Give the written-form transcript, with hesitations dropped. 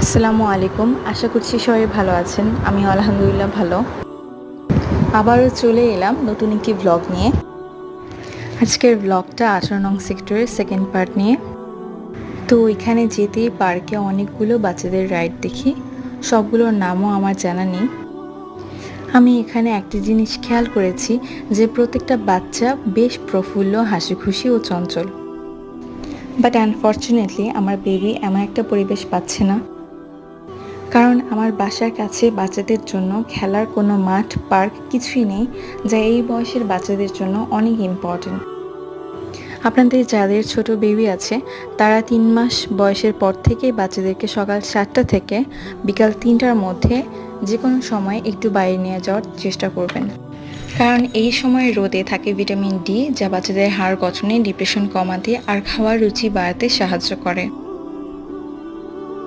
আসসালামু আলাইকুম। আশা করছি সবাই ভালো আছেন। আমি আলহামদুলিল্লাহ ভালো। আবারও চলে এলাম নতুন একটি ব্লগ নিয়ে। আজকের ব্লগটা 18 নং সেক্টরের সেকেন্ড পার্ট নিয়ে। তো এখানে যেতেই পার্কে অনেকগুলো বাচ্চাদের রাইড দেখি। সবগুলোর নামও আমার জানা নেই। আমি এখানে একটি জিনিস খেয়াল করেছি যে প্রত্যেকটা বাচ্চা বেশ প্রফুল্ল, হাসিখুশি ও চঞ্চল। বাট আনফর্চুনেটলি আমার বেবি এমন একটা পরিবেশ পাচ্ছে না। কারণ আমার বাসার কাছে বাচ্চাদের জন্য খেলার কোনো মাঠ, পার্ক কিছুই নেই, যা এই বয়সের বাচ্চাদের জন্য অনেক ইম্পর্টেন্ট। আপনাদের যাদের ছোট বেবি আছে তারা 3 মাস বয়সের পর থেকেই বাচ্চাদেরকে সকাল 7টা থেকে বিকাল 3টার মধ্যে যে কোনো সময় একটু বাইরে নিয়ে যাওয়ার চেষ্টা করবেন। কারণ এই সময় রোদে থাকে ভিটামিন ডি, যা বাচ্চাদের হাড় গঠনে, ডিপ্রেশন কমাতে আর খাওয়ার রুচি বাড়াতে সাহায্য করে।